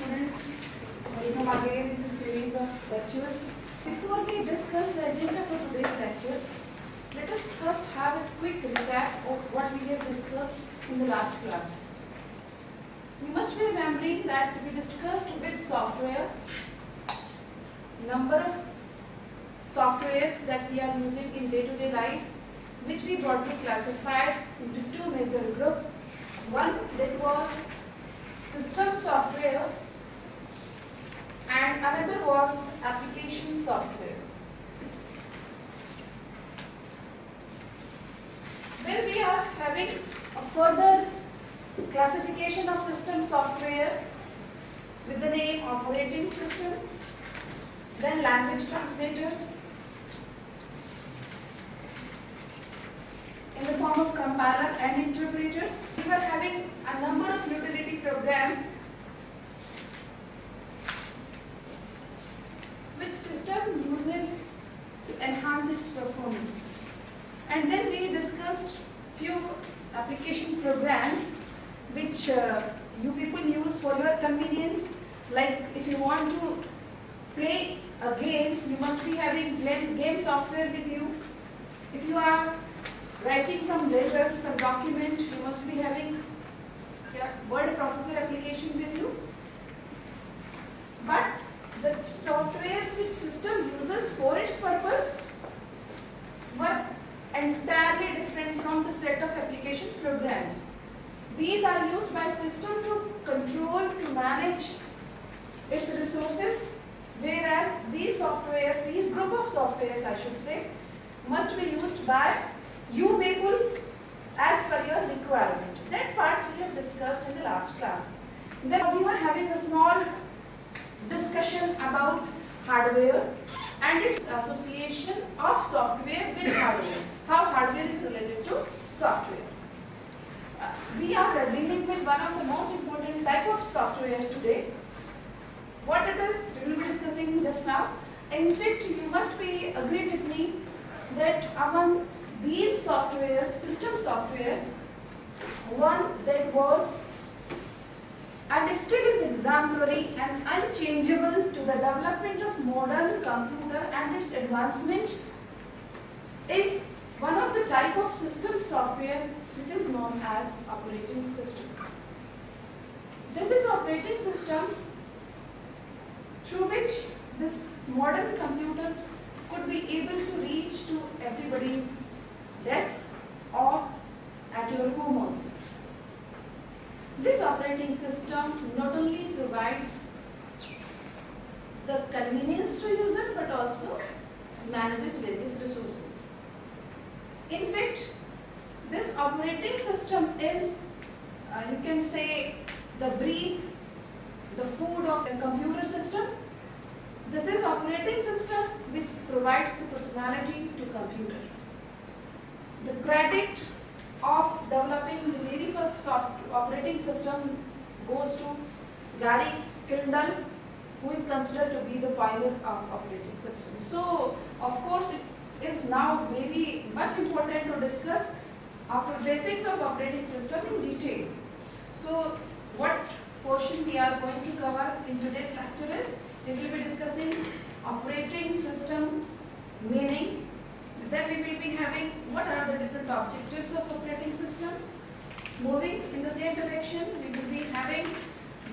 students, welcome again in this series of lectures. Before we discuss the agenda for today's lecture, let us first have a quick recap of what we have discussed in the last class. We must be remembering that we discussed with software, number of softwares that we are using in day-to-day life, which we broadly classified into two major groups. One that was system software and another was application software. Then we are having a further classification of system software with the name operating system, then language translators in the form of compiler and interpreters. We were having a number of utility programs which system uses to enhance its performance. And then we discussed few application programs which you people use for your convenience. Like if you want to play a game, you must be having game software with you. If you are writing some letter, some document, you must be having word processor application with you. But the softwares which system uses for its purpose were entirely different from the set of application programs. These are used by system to control, to manage its resources, whereas these softwares, these group of softwares I should say, must be used by you people as per your requirement. That part we have discussed in the last class. Then we were having a small discussion about hardware and its association of software with hardware. How hardware is related to software. We are dealing with one of the most important type of software today. What it is, we will be discussing just now. In fact, you must be agree with me that among these software, system software, one that was and still is exemplary and unchangeable to the development of modern computer and its advancement is one of the type of system software which is known as operating system. This is operating system through which this modern computer could be able to reach to everybody's desk or at your home also. This operating system not only provides the convenience to user but also manages various resources. In fact, this operating system is, you can say, the breath, the food of a computer system. This is operating system which provides the personality to computer. The credit of developing the very first operating system goes to Gary Kindle, who is considered to be the pioneer of operating system. So, of course, it is now very much important to discuss the basics of operating system in detail. So, what portion we are going to cover in today's lecture is, we will be discussing operating system meaning. Then we will be having what are the different objectives of operating system. Moving in the same direction, we will be having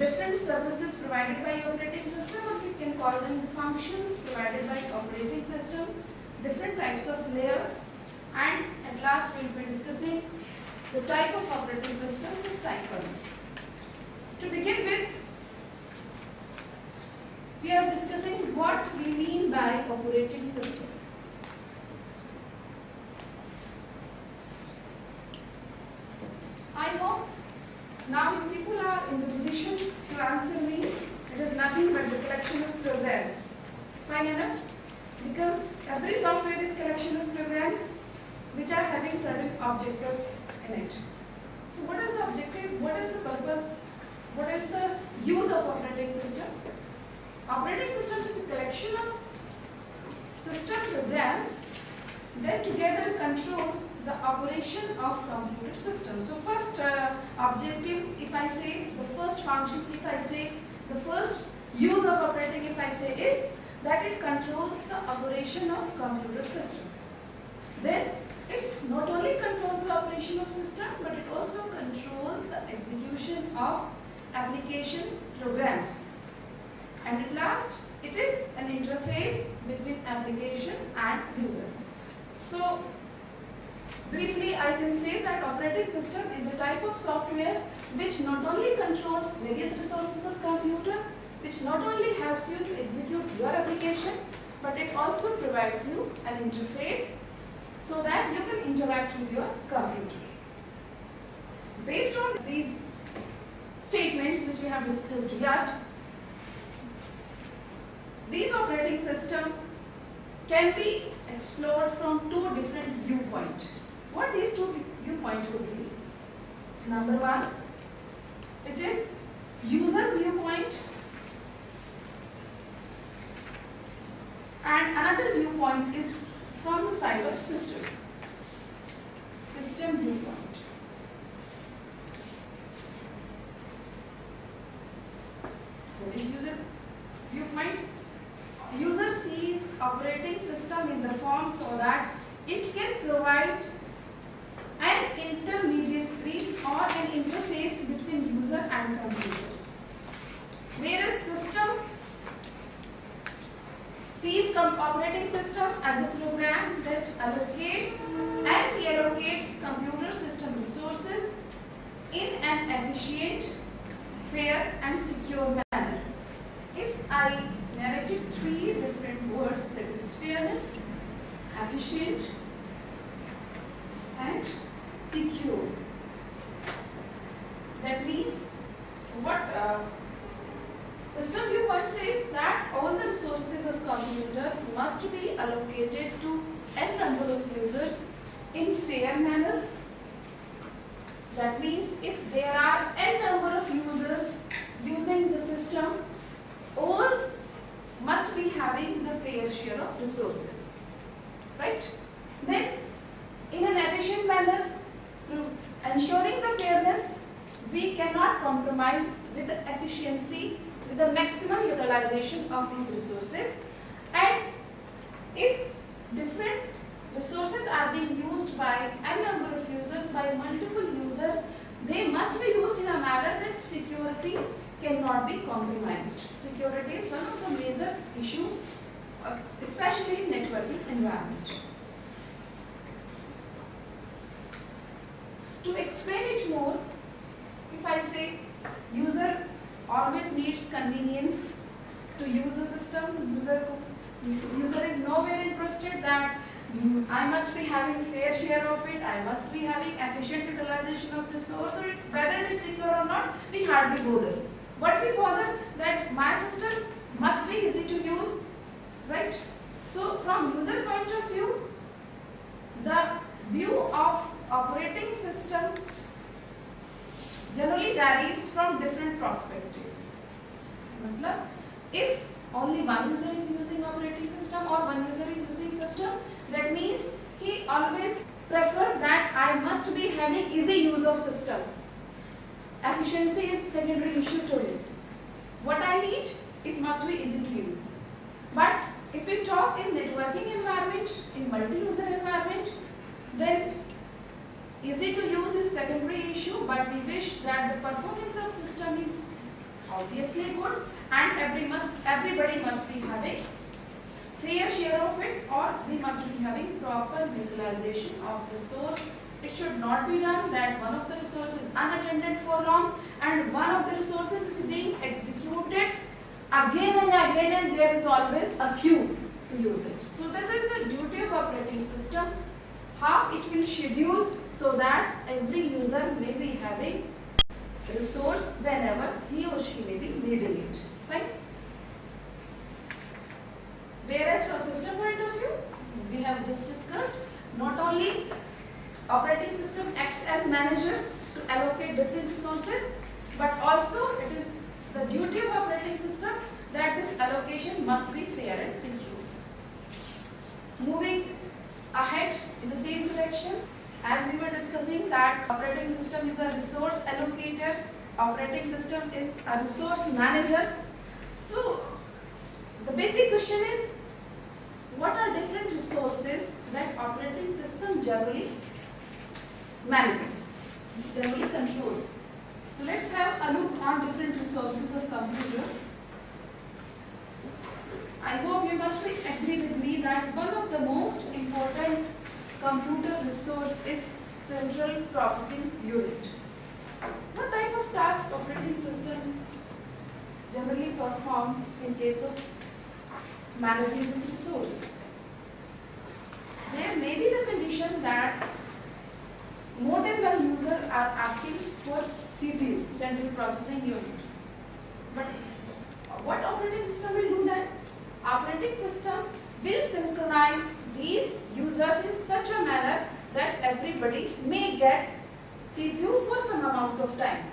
different services provided by operating system, or we can call them functions provided by operating system, different types of layer, and at last we will be discussing the type of operating systems and time periods. To begin with, we are discussing what we mean by operating system. I hope now you people are in the position to answer me. It is nothing but the collection of programs. Fine enough? Because every software is collection of programs which are having certain objectives in it. So what is the objective? What is the purpose? What is the use of operating system? Operating system is a collection of system programs that together controls the operation of computer system. So first objective, if I say, the first function, if I say The first use of operating, if I say, is that it controls the operation of computer system. Then it not only controls the operation of system, but it also controls the execution of application programs. And at last, it is an interface between application and user. So briefly, I can say that operating system is a type of software which not only controls various resources of computer, which not only helps you to execute your application, but it also provides you an interface so that you can interact with your computer. Based on these statements which we have discussed yet, these operating system can be explored from two different viewpoints. What these two viewpoints could be? Number one, it is user viewpoint, and another viewpoint is from the side of system viewpoint. What is user viewpoint? User sees operating system in the form so that it can provide an intermediary or an interface between user and computers. Whereas system sees operating system as a program that allocates and deallocates computer system resources in an efficient, fair and secure manner. If I narrated three different words, that is fairness, efficient and secure. That means what system viewpoint says that all the resources of computer must be allocated to n number of users in fair manner. That means if there are n number of users using the system, all must be having the fair share of resources, right? Then in an efficient manner, ensuring the fairness, we cannot compromise with the efficiency, with the maximum utilization of these resources. And if different resources are being used by n number of users, by multiple users, they must be used in a manner that security cannot be compromised. Security is one of the major issues, especially in networking environment. To explain it more, if I say user always needs convenience to use the system, user is nowhere interested that I must be having fair share of it, I must be having efficient utilization of resource, or whether it is secure or not, we hardly bother. What we bother that my system must be easy to use, right? So from user point of view, the view of operating system generally varies from different perspectives. If only one user is using operating system or one user is using system, that means he always prefer that I must be having easy use of system. Efficiency is secondary issue to it. What I need, it must be easy to use. But if we talk in networking environment, in multi-user environment, then easy to use is secondary issue, but we wish that the performance of system is obviously good and everybody must be having fair share of it, or we must be having proper utilization of resource. It should not be done that one of the resources is unattended for long and one of the resources is being executed again and again, and there is always a queue to use it. So this is the duty of operating system, how it will schedule so that every user may be having resource whenever he or she may be needing it, right? Whereas from system point of view, we have just discussed, not only operating system acts as manager to allocate different resources, but also it is the duty of operating system that this allocation must be fair and secure. Moving ahead in the same direction, as we were discussing that operating system is a resource allocator operating system is a resource manager. So the basic question is, what are different resources that operating system generally manages, generally controls? So let's have a look on different resources of computers. I hope you must agree with me that one of the most important computer resource is central processing unit. What type of task operating system generally perform in case of managing this resource? There may be the condition that more than one user are asking for CPU, central processing unit. But what operating system will do that? Operating system will synchronize these users in such a manner that everybody may get CPU for some amount of time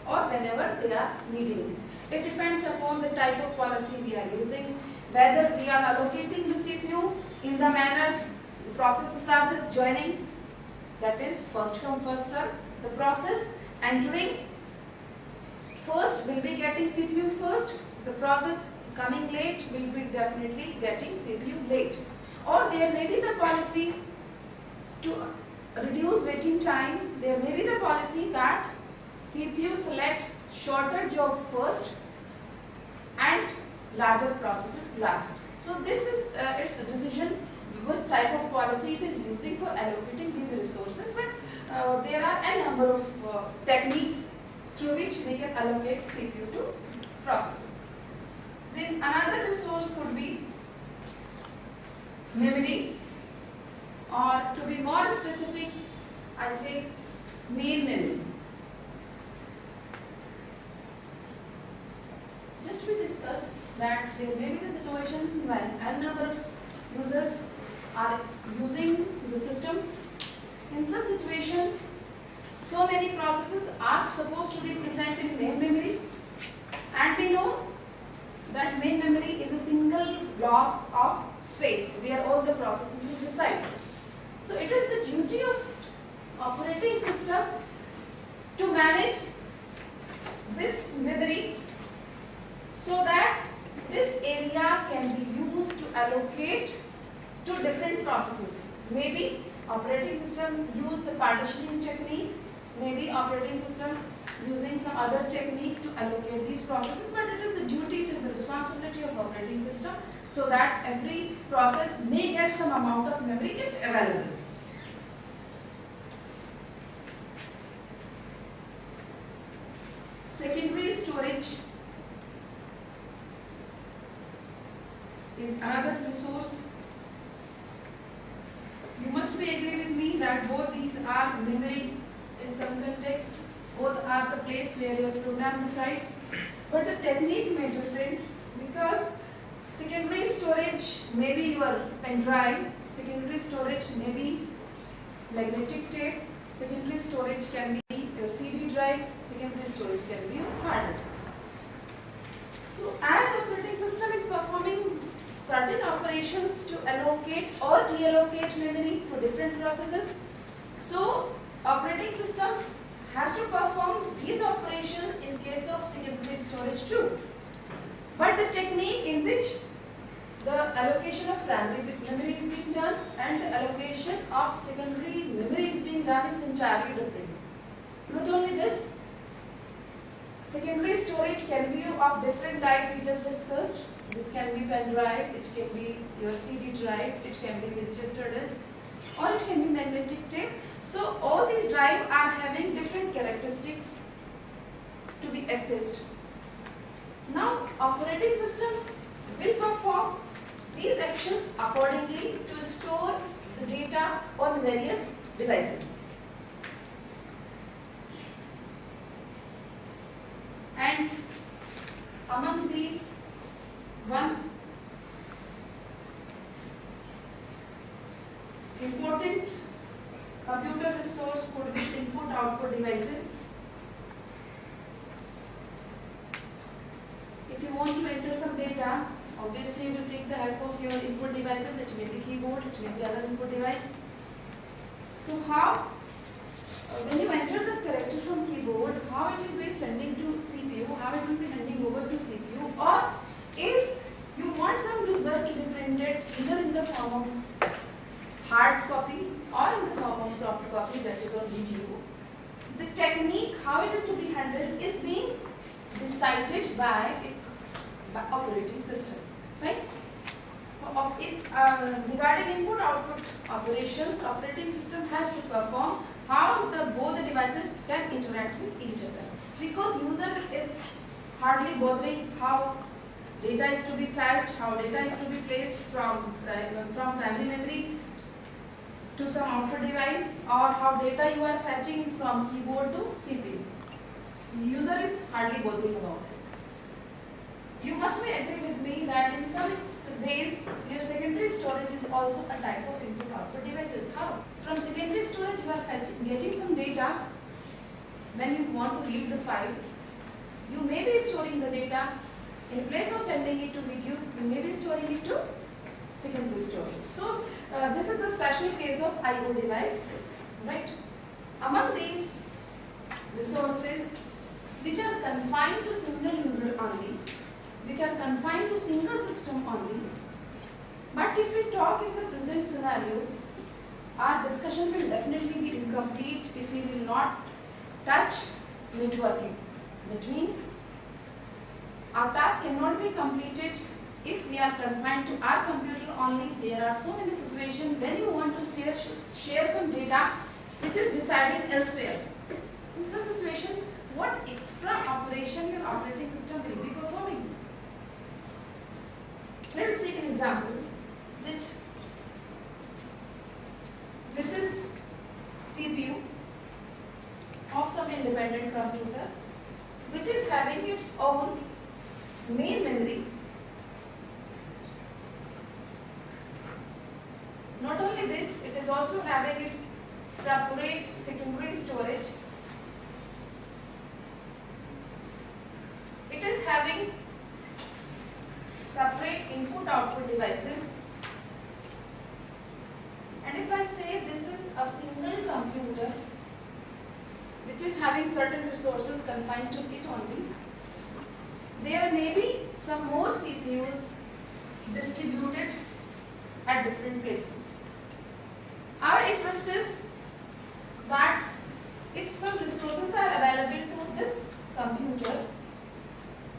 or whenever they are needing it. It depends upon the type of policy we are using, whether we are allocating the CPU in the manner the processes are just joining, that is first come first serve. The process entering first will be getting CPU first, the process coming late will be definitely getting CPU late. Or there may be the policy to reduce waiting time, there may be the policy that CPU selects shorter job first and larger processes last. So this is its decision what type of policy it is using for allocating these resources, but there are a number of techniques through which we can allocate CPU to processes. Then another resource could be memory, or to be more specific, I say main memory. Just to discuss that there may be the situation when a number of users are using the system. In such situation, so many processes are supposed to be present in main memory, and we know that main memory is a single block of space where all the processes will reside. So it is the duty of operating system to manage this memory so that this area can be used to allocate to different processes. Maybe operating system use the partitioning technique, maybe operating system using some other technique to allocate these processes, but it is the duty, it is the responsibility of operating system so that every process may get some amount of memory if available. Secondary storage is another resource. You must be agree with me that both these are memory in some context, both are the place where your program resides, but the technique may differ because secondary storage may be your pen drive, secondary storage may be magnetic tape, secondary storage can be your CD drive, secondary storage can be your hard disk. So as operating system is performing certain operations to allocate or deallocate memory to different processes, so operating system has to perform these operations in case of secondary storage too. But the technique in which the allocation of primary memory is being done and the allocation of secondary memory is being done is entirely different. Not only this, secondary storage can be of different type we just discussed. This can be pen drive, it can be your CD drive, it can be Winchester disk, or it can be magnetic tape. So all these drives are having different characteristics to be accessed. Now operating system will perform these actions accordingly to store the data on various devices. And among these, one important computer resource could be input-output devices. If you want to enter some data, obviously you will take the help of your input devices. It may be keyboard, it may be other input device. So how when you enter the character from keyboard, how it will be sending to CPU, how it will be handing over to CPU, or if you want some result to be printed either in the form of hard copy or in the form of soft copy, that is on video, the technique how it is to be handled is being decided by operating system, right? Regarding input-output operations, operating system has to perform how both the devices can interact with each other. Because user is hardly bothering how data is to be fetched, how data is to be placed from primary memory to some output device, or how data you are fetching from keyboard to CPU. User is hardly bothering about it. You must be agree with me that in some ways your secondary storage is also a type of input-output devices. How? From secondary storage you are getting some data. When you want to read the file, you may be storing the data. In place of sending it to video, you may be storing it to secondary storage. So this is the special case of I/O device, right? Among these resources which are confined to single user only, which are confined to single system only, but if we talk in the present scenario, our discussion will definitely be incomplete if we will not touch networking. That means our task cannot be completed if we are confined to our computer only. There are so many situations when you want to share some data which is residing elsewhere. In such situation, what extra operation your operating system will be performing? Let us take an example that this is CPU of some independent computer which is having its own main memory. Not only this, it is also having its separate secondary storage. It is having separate input-output devices. And if I say this is a single computer which is having certain resources confined to it only, there may be some more CPUs distributed at different places. Our interest is that if some resources are available to this computer,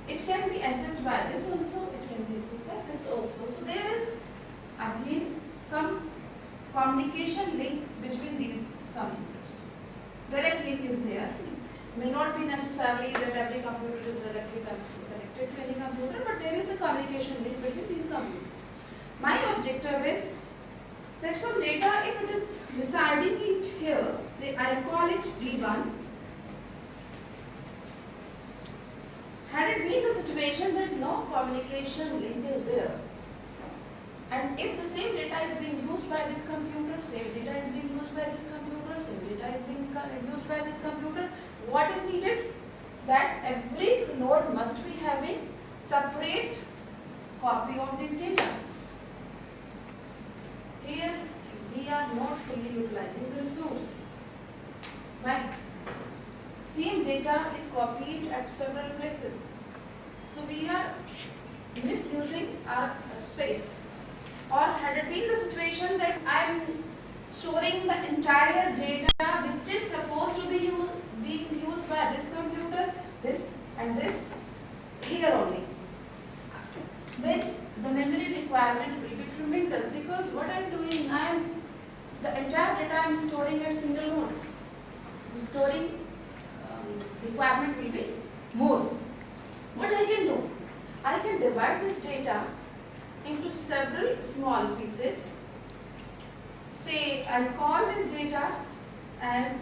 it can be accessed by this also, it can be accessed by this also. So there is again some communication link between these computers. Direct link is there. May not be necessarily that every computer is directly connected to any computer, but there is a communication link between these computers. My objective is that some data, if it is residing it here, say I call it D1, had it been the situation that no communication link is there, and if the same data is being used by this computer, same data is being used by this computer, same data is being used by this computer, what is needed? That every node must be having separate copy of this data. Here we are not fully utilizing the resource. Why? Same data is copied at several places. So we are misusing our space. Or had it been the situation that I am storing the entire data which is supposed to be being used by this computer, this and this, here only, then the memory requirement will be tremendous, because what I am doing, the entire data I am storing at single node. The storing requirement will be more. What I can do? I can divide this data into several small pieces. Say I'll call this data as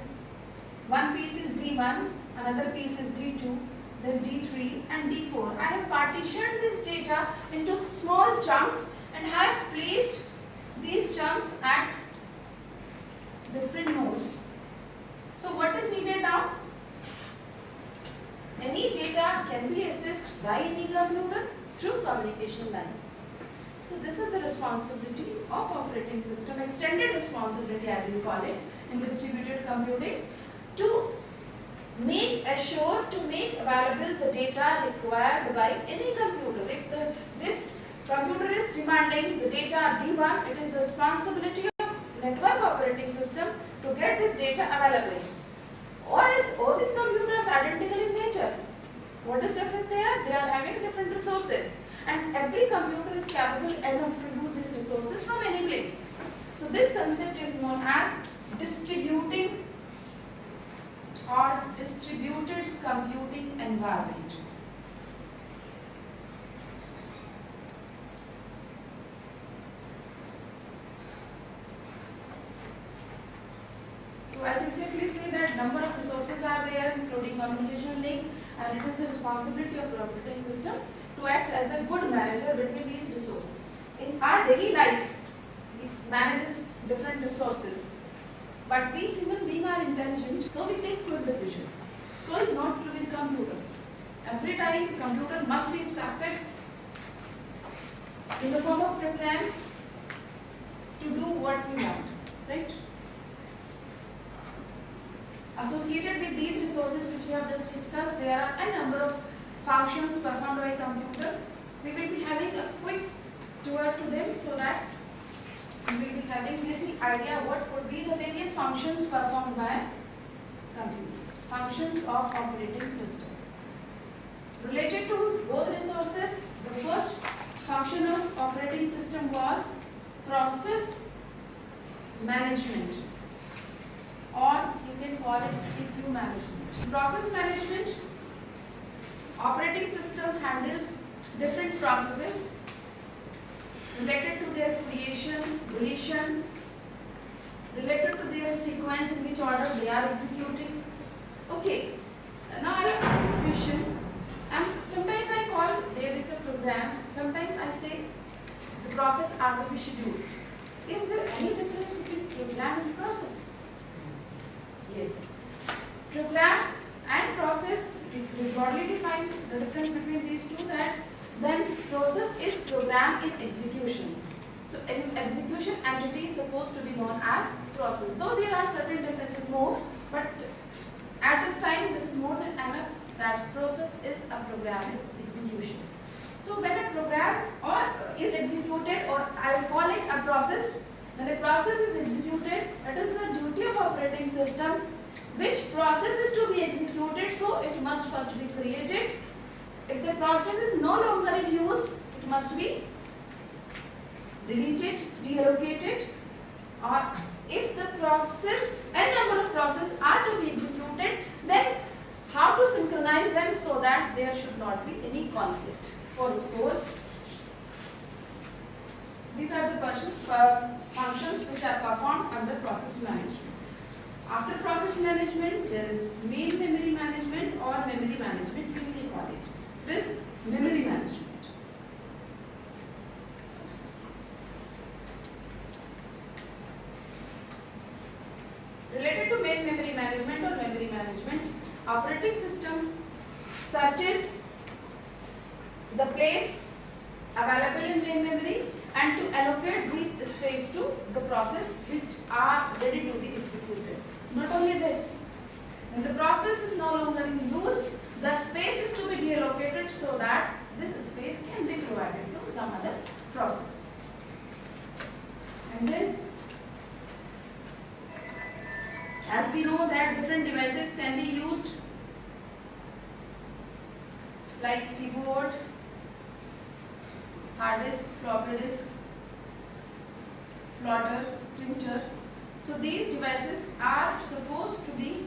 one piece is D1, another piece is D2, then D3 and D4. I have partitioned this data into small chunks and have placed these chunks at different nodes. So what is needed now? Any data can be accessed by any computer through communication line. So this is the responsibility of operating system, extended responsibility I will call it, in distributed computing. to make available the data required by any computer. If this computer is demanding the data D1, it is the responsibility of network operating system to get this data available. Or is all these computers identical in nature? What is difference there? They are having different resources, and every computer is capable enough to use these resources from any place. So this concept is known as distributing or distributed computing environment. So I can safely say that number of resources are there, including communication link, and it is the responsibility of the operating system to act as a good manager between these resources. In our daily life, we manages different resources, but we human beings are intelligent, so we take quick decision. So is not true with computer. Every time computer must be instructed in the form of programs to do what we want, right? Associated with these resources which we have just discussed, there are a number of functions performed by computer. We will be having a quick tour to them so that we will be having little idea what would be the various functions performed by computers. Functions of operating system. Related to both resources, the first function of operating system was process management, or you can call it CPU management. Process management, operating system handles different processes related to their creation, deletion, related to their sequence in which order they are executing. Okay, now I will ask a question. Sometimes I call there is a program, sometimes I say the process are to be scheduled. Is there any difference between program and process? Yes. Program and process, if we broadly define the difference between these two, that then process is program in execution. So an execution entity is supposed to be known as process. Though there are certain differences more, but at this time this is more than enough that process is a program in execution. So when a program is executed, or I will call it a process, when a process is executed, it is the duty of operating system which process is to be executed, so it must first be created. If the process is no longer in use, it must be deleted, deallocated, or if the process, n number of processes are to be executed, then how to synchronize them so that there should not be any conflict for resource. These are the functions which are performed under process management. After process management, there is main memory management or memory management, we will call it. It is memory management. Related to main memory management or memory management, operating system searches the place available in main memory and to allocate this space to the process which are ready to be executed. Not only this, when the process is no longer in use, the space is to be deallocated so that this space can be provided to some other process. And then, as we know that different devices can be used, like keyboard, hard disk, floppy disk, plotter, printer. So these devices are supposed to be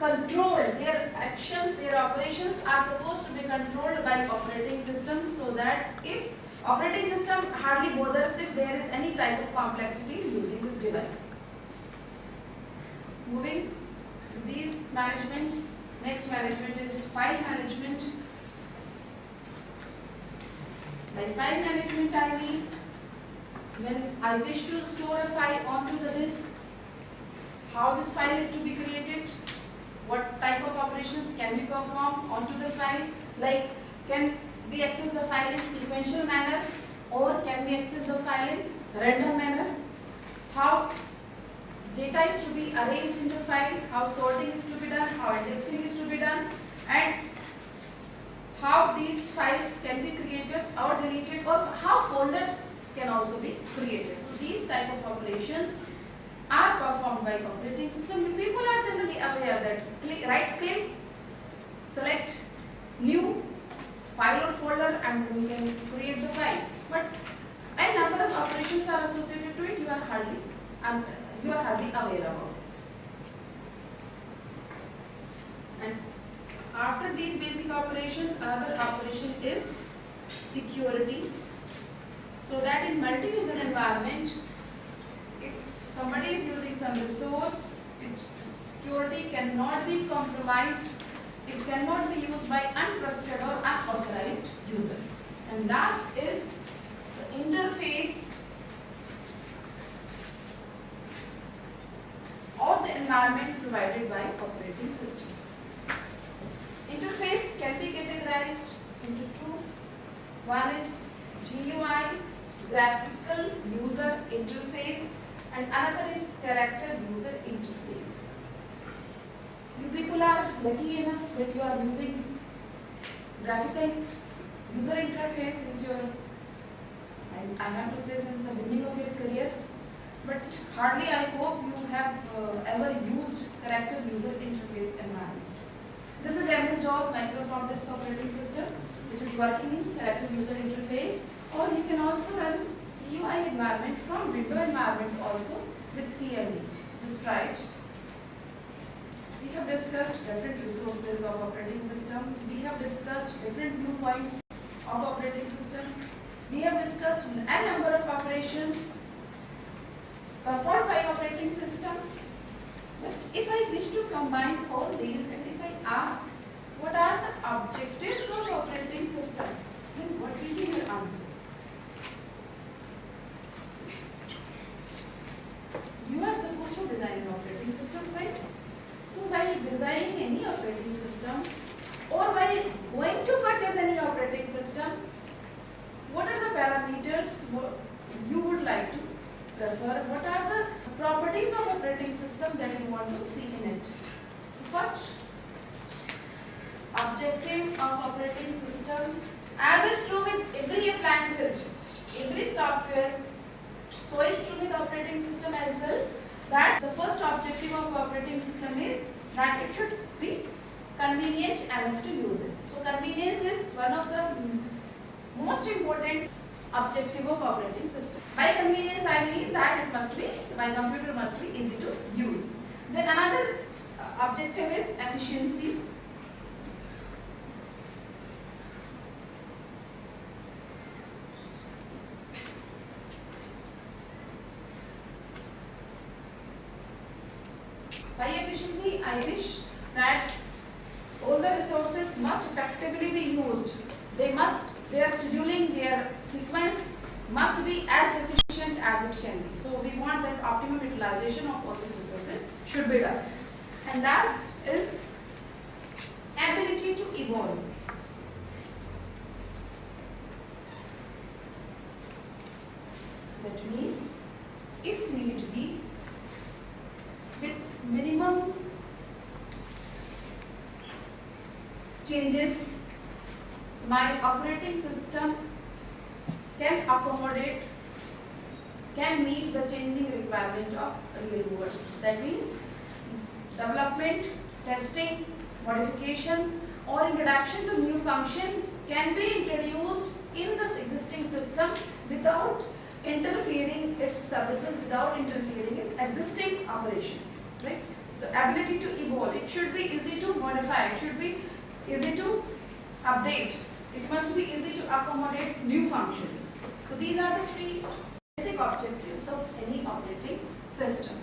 controlled. Their actions, their operations are supposed to be controlled by operating system, so that if operating system hardly bothers if there is any type of complexity using this device. Moving to these managements, next management is file management. By file management I mean, when I wish to store a file onto the disk, how this file is to be created, what type of operations can be performed onto the file, like can we access the file in sequential manner or can we access the file in random manner, how data is to be arranged in the file, how sorting is to be done, how indexing is to be done, and how these files can be created or deleted, or how folders can also be created. So these type of operations are performed by operating system. You people are generally aware that right click, select new file or folder, and then you can create the file. But a number of operations are associated to it. You are hardly aware about it. And after these basic operations, another operation is security. So that in multi-user environment, if somebody is using some resource, its security cannot be compromised. It cannot be used by untrusted or unauthorized user. And last is the interface of the environment provided by operating system. Interface can be categorized into two. One is GUI, graphical user interface, and another is character user interface. You people are lucky enough that you are using graphical user interface since your, I have to say, since the beginning of your career, but hardly I hope you have ever used character user interface environment. This is MS-DOS, Microsoft Desktop operating system, which is working in character user interface, or you can also run CUI environment from window environment also with CMD. Just try it. We have discussed different resources of operating system. We have discussed different viewpoints of operating system. We have discussed a number of operations performed by operating system. But if I wish to combine all these, and if I ask what are the objectives of operating system, then what will be your answer? You are supposed to design an operating system, right? So while designing any operating system, or while going to purchase any operating system, what are the parameters you would like to prefer? What are the properties of operating system that you want to see in it? First objective of operating system, as is true with every appliances, every software, so is true with operating system as well, that the first objective of operating system is that it should be convenient enough to use it. So convenience is one of the most important objective of operating system. By convenience I mean that it must be, my computer must be easy to use. Then another objective is efficiency. By efficiency, I wish that all the resources must effectively be used. Their scheduling, their sequence must be as efficient as it can be. So we want that optimum utilization of all these resources should be done. And last is ability to evolve. That means, if need be, with minimum changes, my operating system can accommodate, can meet the changing requirement of real world. That means development, testing, modification, or introduction to new function can be introduced in the existing system without interfering its services, without interfering its existing operations. Right? The ability to evolve, it should be easy to modify, it should be easy to update, it must be easy to accommodate new functions. So these are the three basic objectives of any operating system.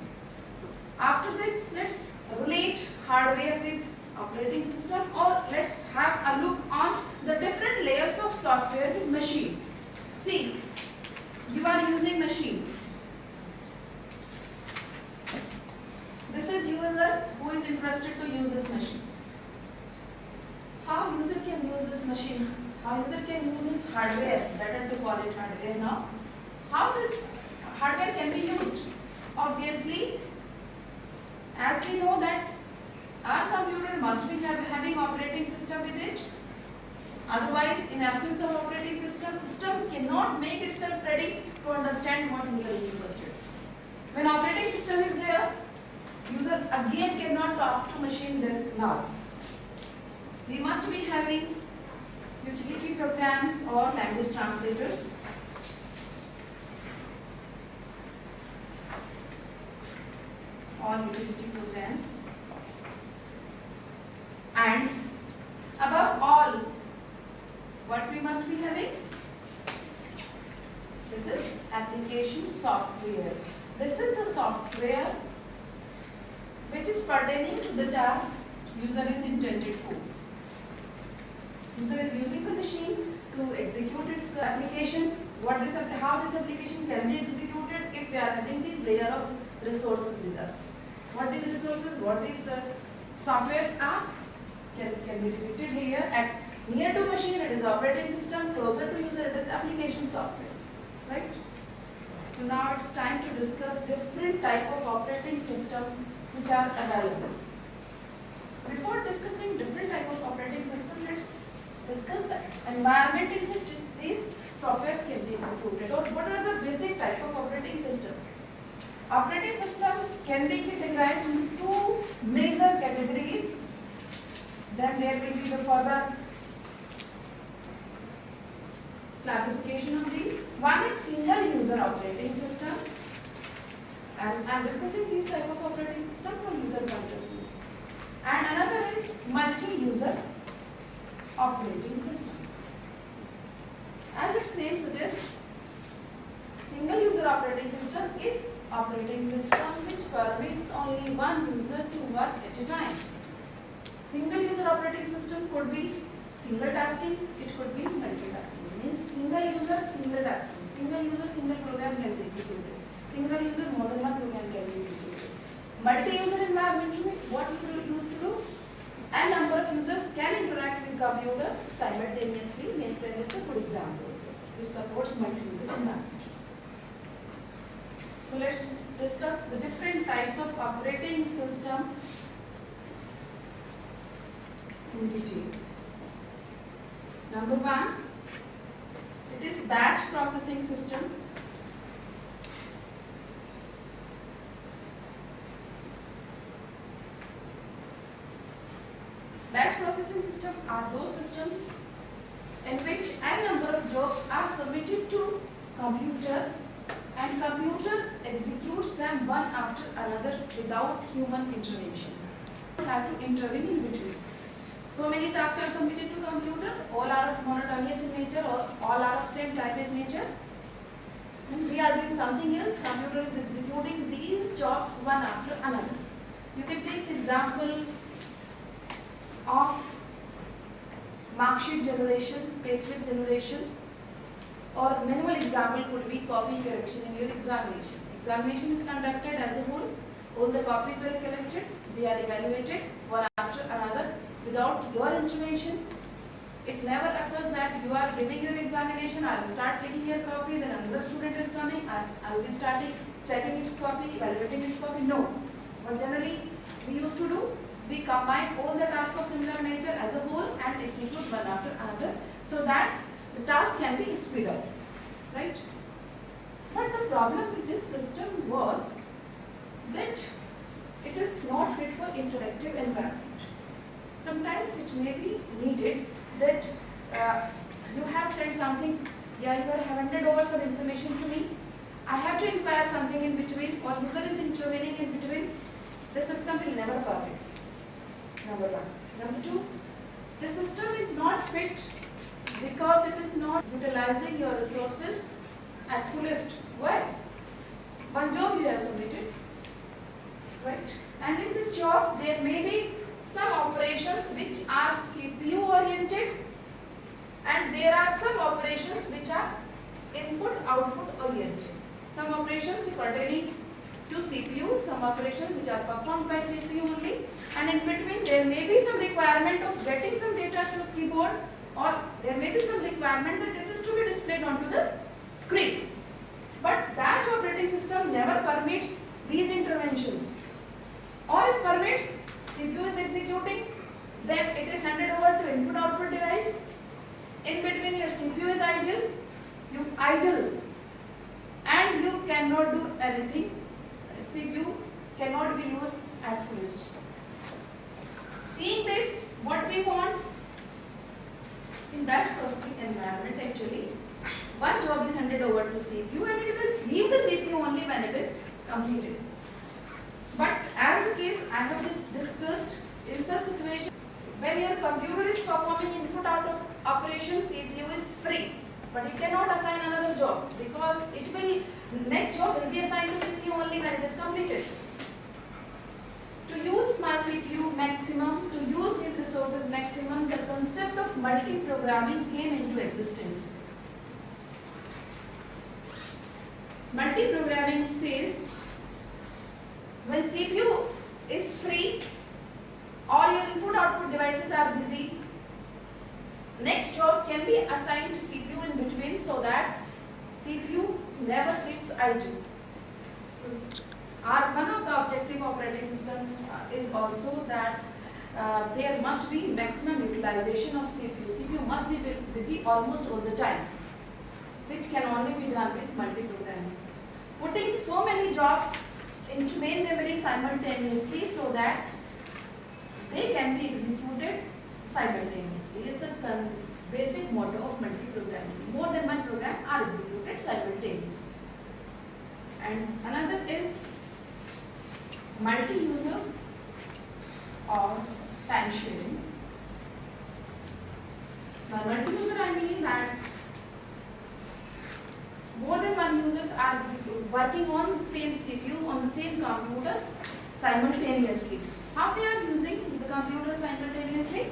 After this, let's relate hardware with operating system, or let's have a look on the different layers of software with machine. See, you are using machine. This is user who is interested to use this machine. How user can use this machine? How user can use this hardware? Better to call it hardware now. How this hardware can be used? Obviously, as we know that our computer must be having operating system with it. Otherwise, in absence of operating system, system cannot make itself ready to understand what user is interested. When operating system is there, user again cannot talk to machine then now. We must be having utility programs or language translators. All utility programs. And above all, what we must be having? This is application software. This is the software which is pertaining to the task user is intended for. User is using the machine to execute its application. How this application can be executed if we are having these layer of resources with us. What these resources, what these softwares are can be depicted here. At near to machine it is operating system, closer to user it is application software, right? So now it's time to discuss different type of operating system which are available. Before discussing different type of operating system, let's discuss the environment in which these softwares can be executed, or what are the basic type of operating system. Operating system can be categorized into two major categories. Then there will be the further classification of these. One is single user operating system, and I am discussing these type of operating system from user point of view. And another is multi-user operating system. As its name suggests, single user operating system is operating system which permits only one user to work at a time. Single user operating system could be single tasking, it could be multitasking. Means single user, single tasking. Single user, single program can be executed. Single user, more than one program can be executed. Multi-user environment, what you used to do? A number of users can interact with computer simultaneously. Mainframe is a good example. This supports multi-user environment. So let's discuss the different types of operating system in detail. Number one, it is batch processing system. Batch processing system are those systems in which a number of jobs are submitted to computer and computer executes them one after another without human intervention. You have to intervene in between. So many tasks are submitted to computer, all are of monotonous in nature, or all are of same type in nature. And we are doing something else, computer is executing these jobs one after another. You can take the example of marksheet generation, payslip generation, or manual example could be copy correction in your examination. Examination is conducted as a whole, all the copies are collected, they are evaluated one after another without your intervention. It never occurs that you are giving your examination, I will start checking your copy, then another student is coming, I will be starting checking its copy, evaluating its copy. No. What generally we used to do, we combine all the tasks of similar nature as a whole and execute one after another so that the task can be speed up, right? But the problem with this system was that it is not fit for interactive environment. Sometimes it may be needed that you have sent something, yeah, you have handed over some information to me, I have to inquire something in between, or user is intervening in between, the system will never permit. Number one. Number two, the system is not fit because it is not utilizing your resources at fullest way. One job you have submitted, right? And in this job, there may be some operations which are CPU oriented, and there are some operations which are input-output oriented. Some operations pertaining to CPU, some operations which are performed by CPU only, and in between there may be some requirement of getting some data through keyboard, or there may be some requirement that it is to be displayed onto the screen. But batch operating system never permits these interventions. Or if bits, CPU is executing, then it is handed over to input output device. In between your CPU is idle, you idle and you cannot do anything. CPU cannot be used at fullest. Seeing this, what we want in batch processing environment, actually one job is handed over to CPU and it will leave the CPU only when it is completed. But as the case I have just discussed, in such situation when your computer is performing input output operation, CPU is free, but you cannot assign another job because it will, next job will be assigned to CPU only when it is completed. To use my CPU maximum, to use these resources maximum, the concept of multi-programming came into existence. Multi-programming says when CPU is free or your input output devices are busy, next job can be assigned to CPU in between so that CPU never sits idle. So, one of the objective operating system is also that there must be maximum utilization of CPU. CPU must be busy almost all the times, which can only be done with multi-programming. Putting so many jobs into main memory simultaneously so that they can be executed simultaneously is the basic motto of multi-programming. More than one program are executed simultaneously. And another is multi-user or time sharing. By multi-user I mean that more than one users are working on same CPU on the same computer simultaneously. How they are using the computer simultaneously?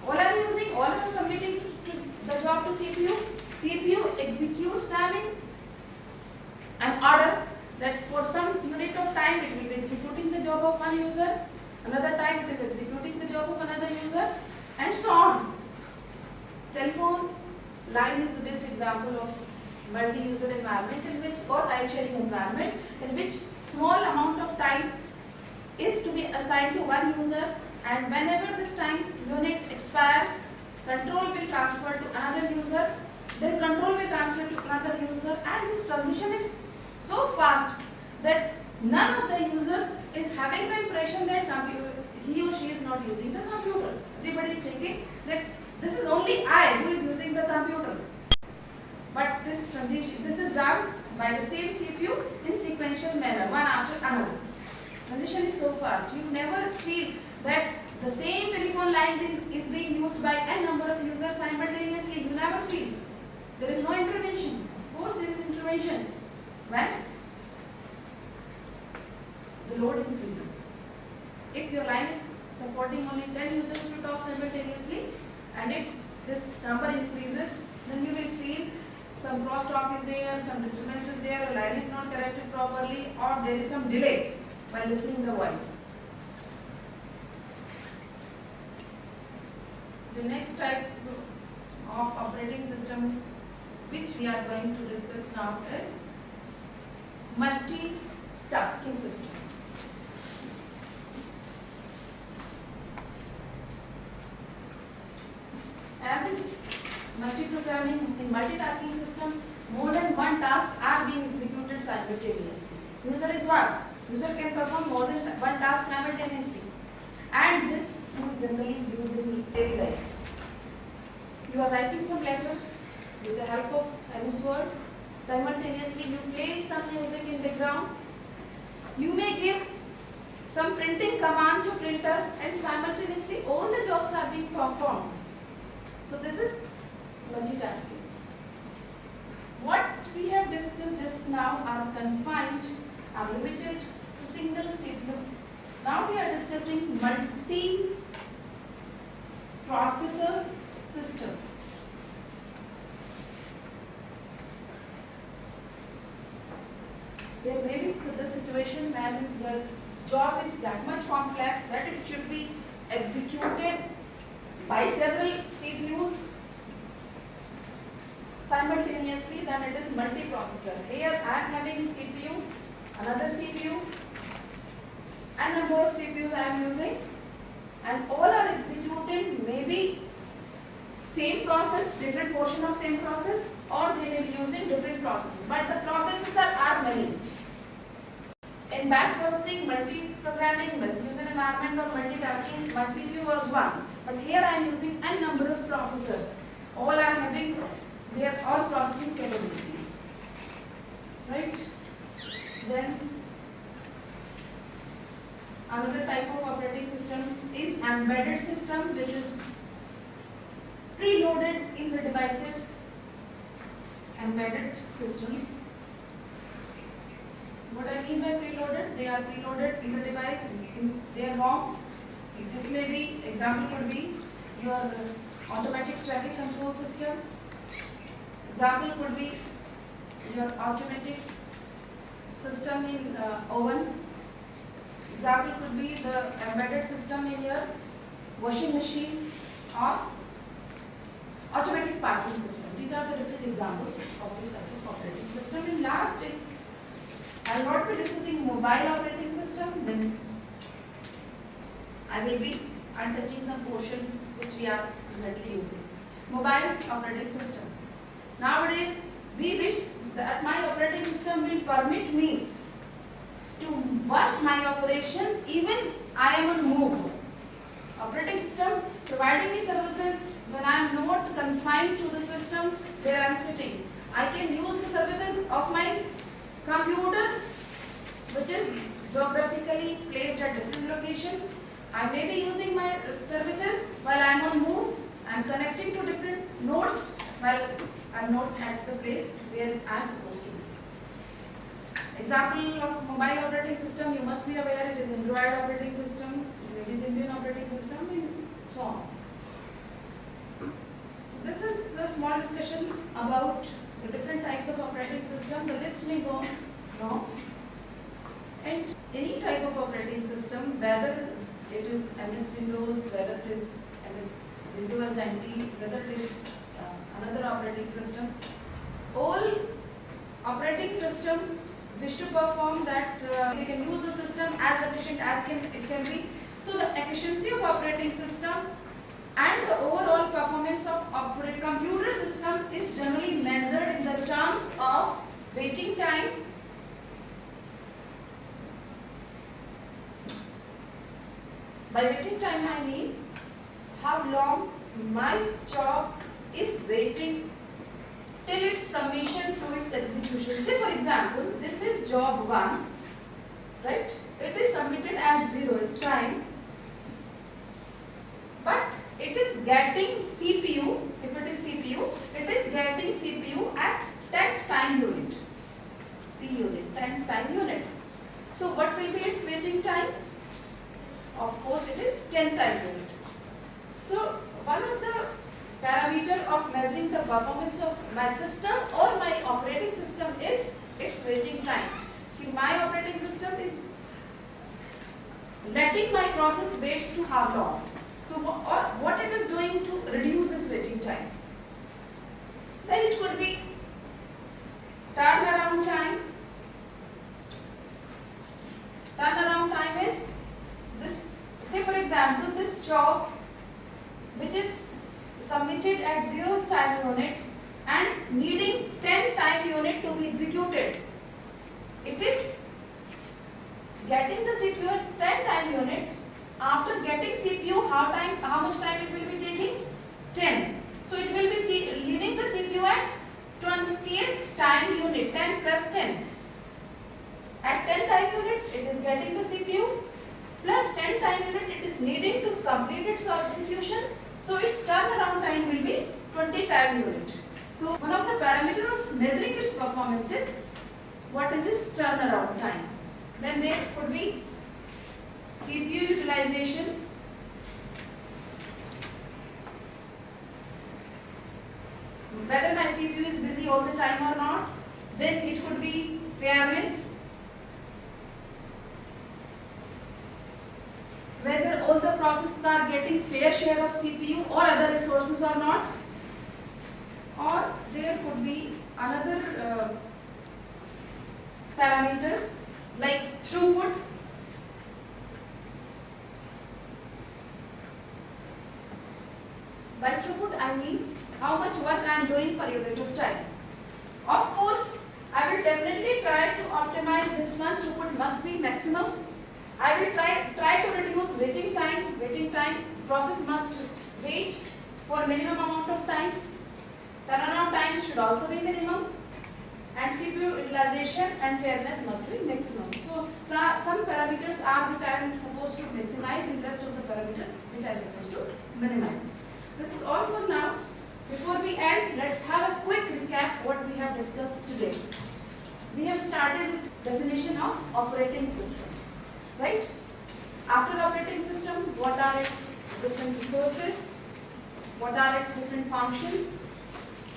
All are using, all are submitting to the job to CPU. CPU executes them in an order that for some unit of time it will be executing the job of one user, another time it is executing the job of another user, and so on. Telephone line is the best example of multi-user environment in which, or time sharing environment, in which small amount of time is to be assigned to one user, and whenever this time unit expires, control will transfer to another user, then control will transfer to another user, and this transition is so fast that none of the user is having the impression that he or she is not using the computer. Everybody is thinking that this is only I who is using the computer. But this transition, this is done by the same CPU in sequential manner, one after another. Transition is so fast. You never feel that the same telephone line is being used by n number of users simultaneously. You never feel. There is no intervention. Of course, there is intervention when the load increases. If your line is supporting only 10 users to talk simultaneously, and if this number increases, then you will feel some crosstalk is there, some disturbance is there, a line is not connected properly, or there is some delay while listening the voice. The next type of operating system which we are going to discuss now is multitasking system. As in multi-programming, in multitasking system, more than one task are being executed simultaneously. User is one. User can perform more than one task simultaneously. And this you generally use in daily life. You are writing some letter with the help of MS Word. Simultaneously you play some music in background. You may give some printing command to printer, and simultaneously all the jobs are being performed. So this is multitasking. What we have discussed just now are confined, are limited to single CPU. Now we are discussing multi-processor system. There may be the situation when your job is that much complex that it should be executed by several CPUs simultaneously, then it is multiprocessor. Here I am having CPU, another CPU, n number of CPUs I am using, and all are executed maybe same process, different portion of same process, or they may be using different processes, but the processes are many. In batch processing, multi-programming, multi-user environment or multitasking, my CPU was 1, but here I am using n number of processors. All are having their all processing capabilities, right? Then another type of operating system is embedded system, which is preloaded in the devices. Embedded systems. What I mean by preloaded? They are preloaded in the device, in their ROM. This may be, example could be your automatic traffic control system. Example could be your automatic system in oven. Example could be the embedded system in your washing machine or automatic parking system. These are the different examples of this type of operating system. And last, I will not be discussing mobile operating system, then I will be untouching some portion which we are presently using. Mobile operating system. Nowadays, we wish that my operating system will permit me to work my operation even I am on move. Operating system providing me services when I am not confined to the system where I am sitting. I can use the services of my computer, which is geographically placed at different location. I may be using my services while I am on move. I am connecting to different nodes while I am not at the place where I am supposed to be. Example of mobile operating system, you must be aware it is Android operating system, maybe Symbian operating system, and so on. So this is the small discussion about the different types of operating system. The list may go long, and any type of operating system, whether it is MS Windows, whether it is MS Windows NT, whether it is another operating system, all operating system wish to perform that they can use the system as efficient as it can be. So the efficiency of operating system and the overall performance of computer system is generally measured in the terms of waiting time, by waiting time I mean how long my job is waiting till its submission to its execution. Say for example, this is job 1, right? It is submitted at 0th time, but it is getting CPU, if it is CPU, it is getting CPU at 10th time unit, T unit, 10th time unit. So what will be its waiting time? Of course it is 10th time unit. So one of the parameter of measuring the performance of my system or my operating system is its waiting time. My operating system is letting my process waits to how long. So what it is doing to reduce this waiting time. Then it could be turnaround time. Turnaround time is this, say for example, this job which is submitted at 0th time unit and needing 10 time unit to be executed. It is getting the CPU at 10 time unit. After getting CPU, how much time it will be taking? 10. So it will be leaving the CPU at 20th time unit, 10 plus 10. At 10 time unit, it is getting the CPU plus 10 time unit it is needing to complete its execution. So its turnaround time will be 20 time unit. So one of the parameter of measuring its performance is what is its turnaround time. Then there could be CPU utilization, whether my CPU is busy all the time or not. Then it could be fairness, whether all the processes are getting fair share of CPU or other resources or not. Or there could be another parameters like throughput. I mean how much work I am doing per unit of time. Of course, I will definitely try to optimize this one. Throughput must be maximum. I will try to reduce waiting time. Waiting time, process must wait for minimum amount of time. Turnaround time should also be minimum. And CPU utilization and fairness must be maximum. So some parameters are which I am supposed to maximize, and rest of the parameters which I am supposed to minimize. This is all for now. Before we end, let's have a quick recap what we have discussed today. We have started with definition of operating system, right? After operating system, what are its different resources? What are its different functions?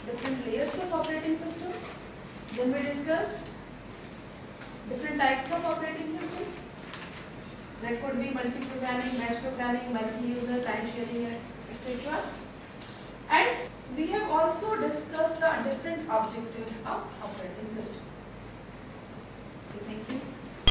Different layers of operating system. Then we discussed different types of operating system. That could be multi-programming, batch programming, multi-user, time sharing, etc. And we have also discussed the different objectives of operating